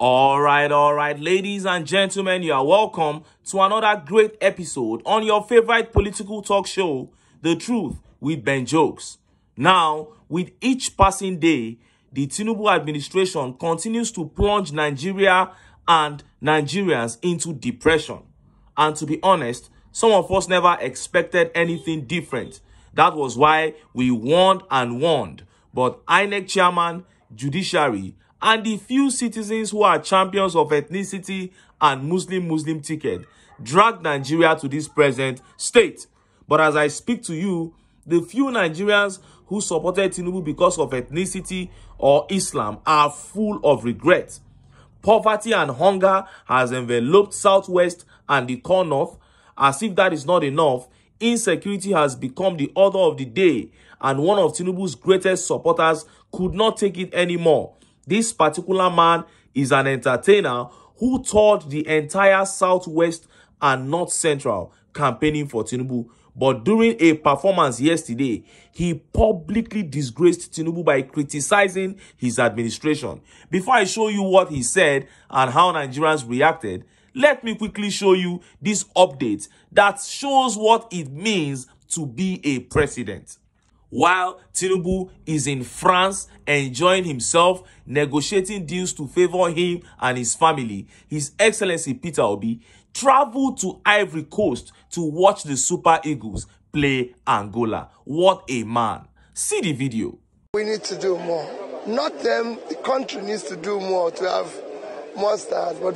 All right, ladies and gentlemen, you are welcome to another great episode on your favorite political talk show, The Truth with Ben Jokes. Now, with each passing day, the TINUBU administration continues to plunge Nigeria and Nigerians into depression. And to be honest, some of us never expected anything different. That was why we warned and warned. But INEC chairman, judiciary, and the few citizens who are champions of ethnicity and Muslim ticket dragged Nigeria to this present state. But as I speak to you, the few Nigerians who supported TINUBU because of ethnicity or Islam are full of regret. Poverty and hunger has enveloped Southwest and the core North. As if that is not enough, insecurity has become the order of the day, and one of TINUBU's greatest supporters could not take it anymore. This particular man is an entertainer who toured the entire Southwest and North Central campaigning for TINUBU. But during a performance yesterday, he publicly disgraced TINUBU by criticizing his administration. Before I show you what he said and how Nigerians reacted, let me quickly show you this update that shows what it means to be a president. While TINUBU is in France enjoying himself, negotiating deals to favor him and his family, His Excellency Peter Obi traveled to Ivory Coast to watch the Super Eagles play Angola. What a man. See the video. We need to do more. Not them, the country needs to do more to have more stars. But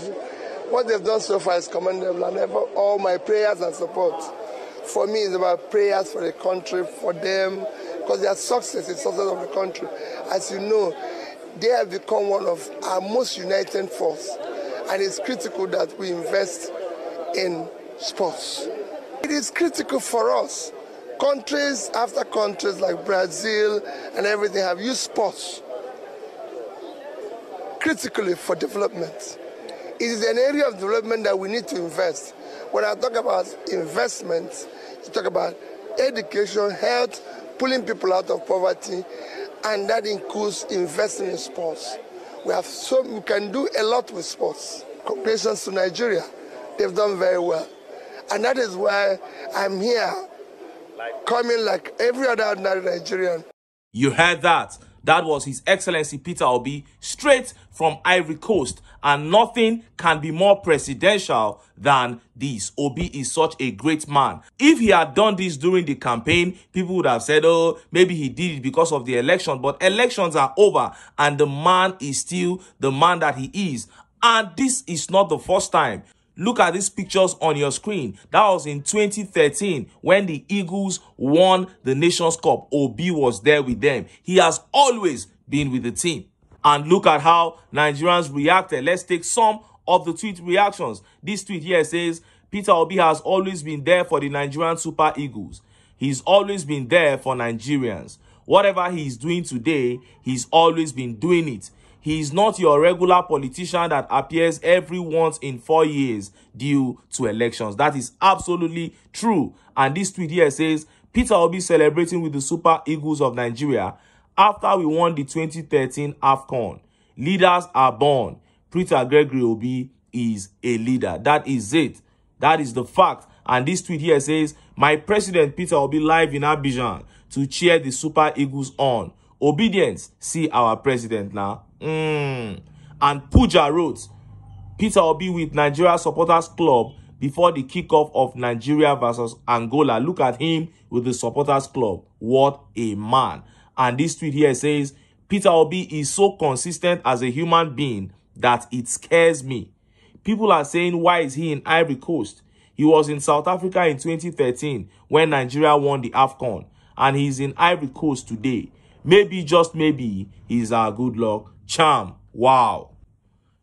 what they've done so far is commendable, and all my prayers and support. For me, it's about prayers for the country, for them, because their success is success of the country. As you know, they have become one of our most uniting force, and it's critical that we invest in sports. It is critical for us. Countries after countries like Brazil and everything have used sports critically for development. It is an area of development that we need to invest. When I talk about investment, you talk about education, health, pulling people out of poverty, and that includes investing in sports. We can do a lot with sports. Congratulations to Nigeria. They've done very well. And that is why I'm here, coming like every other ordinary Nigerian. You heard that. That was His Excellency Peter Obi, straight from Ivory Coast. And nothing can be more presidential than this. Obi is such a great man. If he had done this during the campaign, people would have said, oh, maybe he did it because of the election. But elections are over, and the man is still the man that he is. And this is not the first time. Look at these pictures on your screen. That was in 2013 when the Eagles won the Nations Cup. Obi was there with them. He has always been with the team. And look at how Nigerians reacted. Let's take some of the tweet reactions. This tweet here says, Peter Obi has always been there for the Nigerian Super Eagles. He's always been there for Nigerians. Whatever he's doing today, he's always been doing it. He is not your regular politician that appears every once in 4 years due to elections. That is absolutely true. And this tweet here says, Peter Obi celebrating with the Super Eagles of Nigeria after we won the 2013 AFCON. Leaders are born. Peter Gregory Obi is a leader. That is it. That is the fact. And this tweet here says, my president Peter Obi live in Abidjan to cheer the Super Eagles on. Obedience, see our president now. And Puja wrote, Peter Obi with Nigeria Supporters Club before the kickoff of Nigeria versus Angola. Look at him with the Supporters Club. What a man. And this tweet here says, Peter Obi is so consistent as a human being that it scares me. People are saying, why is he in Ivory Coast? He was in South Africa in 2013 when Nigeria won the AFCON. And he's in Ivory Coast today. Maybe, just maybe, he's our good luck charm. Wow.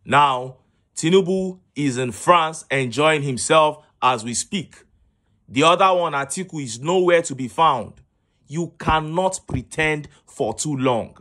Now, TINUBU is in France enjoying himself as we speak. The other one, Atiku, is nowhere to be found. You cannot pretend for too long.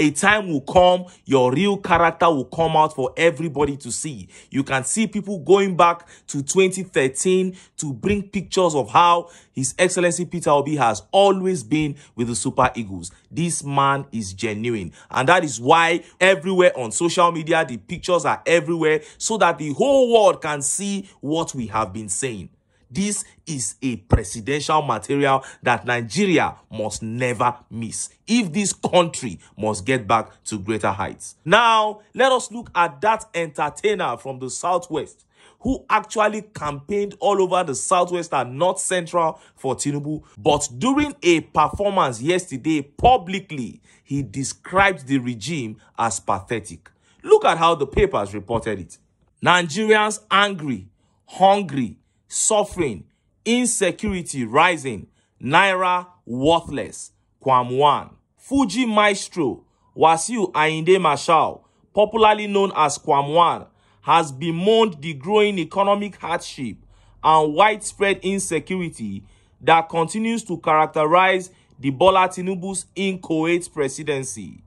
A time will come, your real character will come out for everybody to see. You can see people going back to 2013 to bring pictures of how His Excellency Peter Obi has always been with the Super Eagles. This man is genuine. And that is why everywhere on social media, the pictures are everywhere so that the whole world can see what we have been saying. This is a presidential material that Nigeria must never miss if this country must get back to greater heights. Now, let us look at that entertainer from the Southwest who actually campaigned all over the Southwest and North Central for TINUBU. But during a performance yesterday, publicly, he described the regime as pathetic. Look at how the papers reported it. Nigerians angry, hungry, suffering, insecurity rising, Naira worthless, Kwam1. Fuji maestro Wasiu Ayinde Marshal, popularly known as Kwam1, has bemoaned the growing economic hardship and widespread insecurity that continues to characterize the Bola Tinubu's inchoate presidency.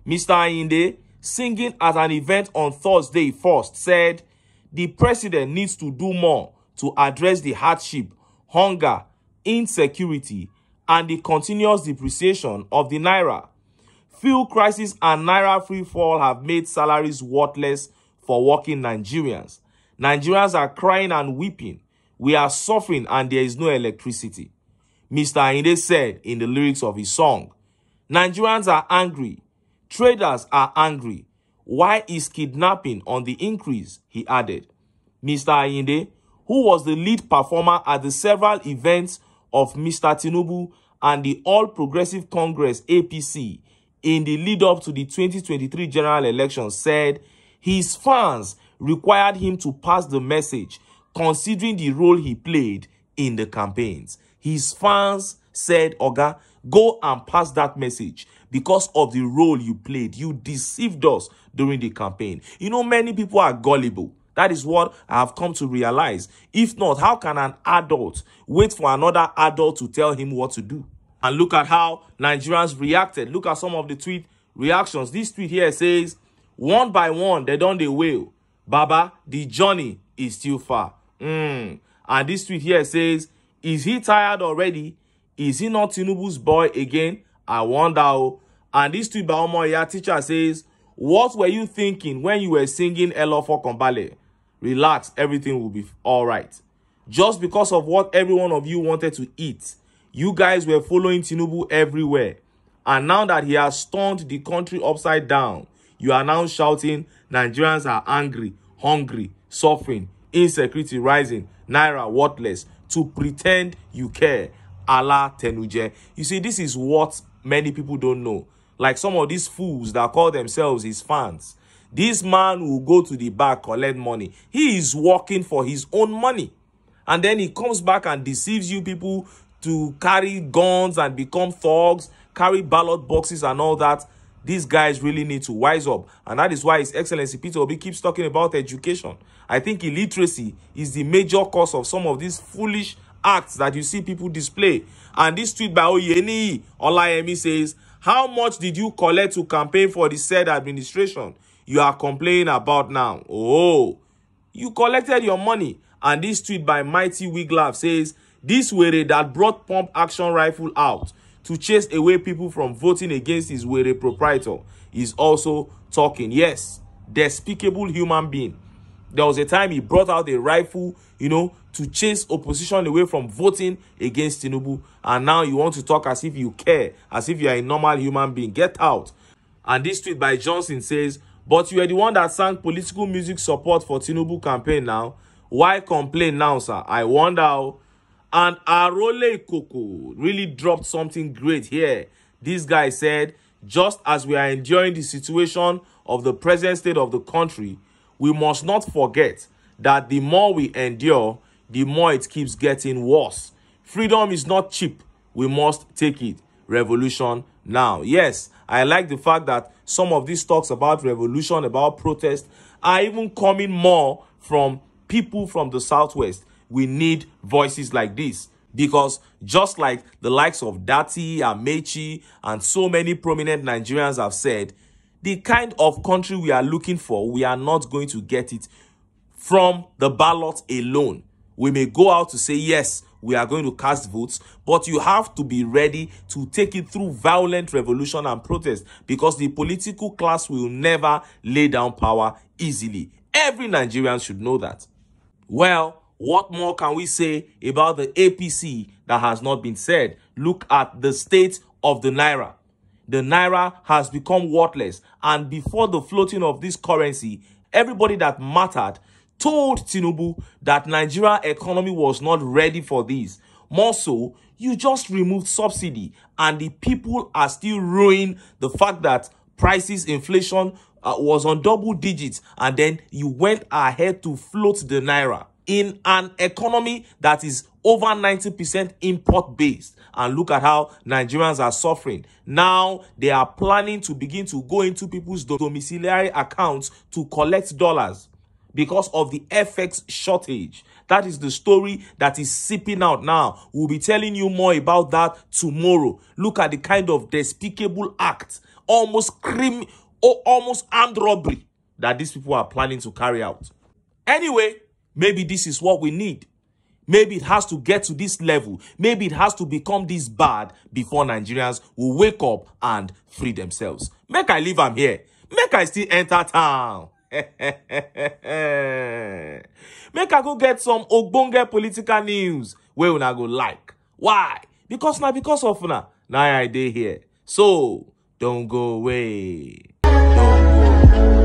Mr. Ayinde, singing at an event on Thursday 1st, said the president needs to do more to address the hardship, hunger, insecurity, and the continuous depreciation of the Naira. Fuel crisis and Naira free fall have made salaries worthless for working Nigerians. Nigerians are crying and weeping. We are suffering and there is no electricity. Mr. Ayinde said in the lyrics of his song, Nigerians are angry. Traders are angry. Why is kidnapping on the increase? He added. Mr. Ayinde, who was the lead performer at the several events of Mr. Tinubu and the All Progressive Congress APC in the lead-up to the 2023 general election, said his fans required him to pass the message considering the role he played in the campaigns. His fans said, Oga, go and pass that message because of the role you played. You deceived us during the campaign. You know, many people are gullible. That is what I have come to realize. If not, how can an adult wait for another adult to tell him what to do? And look at how Nigerians reacted. Look at some of the tweet reactions. This tweet here says, one by one, they done the wail. Baba, the journey is still far. And this tweet here says, is he tired already? Is he not Tinubu's boy again? I wonder. And this tweet by Omoya teacher says, what were you thinking when you were singing Elofo Kombale? Relax, everything will be all right. Just because of what every one of you wanted to eat, you guys were following Tinubu everywhere. And now that he has turned the country upside down, you are now shouting, Nigerians are angry, hungry, suffering, insecurity rising, Naira worthless, to pretend you care. Allah Tenuje. You see, this is what many people don't know. Like some of these fools that call themselves his fans. This man will go to the back, collect money. He is working for his own money. And then he comes back and deceives you people to carry guns and become thugs, carry ballot boxes and all that. These guys really need to wise up. And that is why His Excellency Peter Obi keeps talking about education. I think illiteracy is the major cause of some of these foolish acts that you see people display. And this tweet by Oyeni Olayemi says, how much did you collect to campaign for the said administration you are complaining about now? Oh, you collected your money. And this tweet by Mighty Wiglav says, this were that brought pump action rifle out to chase away people from voting against his were proprietor is also talking. Yes, despicable human being. There was a time he brought out a rifle, you know, to chase opposition away from voting against Tinubu. And now you want to talk as if you care, as if you are a normal human being. Get out. And this tweet by Johnson says, but you are the one that sang political music support for Tinubu campaign now. Why complain now, sir? I wonder how. And Arole Koko really dropped something great here. This guy said, just as we are enjoying the situation of the present state of the country, we must not forget that the more we endure, the more it keeps getting worse. Freedom is not cheap. We must take it. Revolution now. Yes, I like the fact that some of these talks about revolution, about protest, are even coming more from people from the Southwest. We need voices like this. Because just like the likes of Dati, Amechi, and so many prominent Nigerians have said, the kind of country we are looking for, we are not going to get it from the ballot alone. We may go out to say, yes, we are going to cast votes, but you have to be ready to take it through violent revolution and protest, because the political class will never lay down power easily. Every Nigerian should know that. Well, what more can we say about the APC that has not been said? Look at the state of the Naira. The Naira has become worthless, and before the floating of this currency, everybody that mattered told TINUBU that Nigeria economy was not ready for this. More so, you just removed subsidy, and the people are still ruining the fact that prices, inflation was on double digits, and then you went ahead to float the Naira in an economy that is over 90% import based. And look at how Nigerians are suffering. Now they are planning to begin to go into people's domiciliary accounts to collect dollars because of the FX shortage. That is the story that is seeping out now. We'll be telling you more about that tomorrow. Look at the kind of despicable act, almost armed robbery that these people are planning to carry out. Anyway, maybe this is what we need. Maybe it has to get to this level. Maybe it has to become this bad before Nigerians will wake up and free themselves. Make I leave am here. Make I still enter town. Make I go get some ogbonge political news where una go like. Why? Because of una. Now I dey here. So, don't go away. Don't go.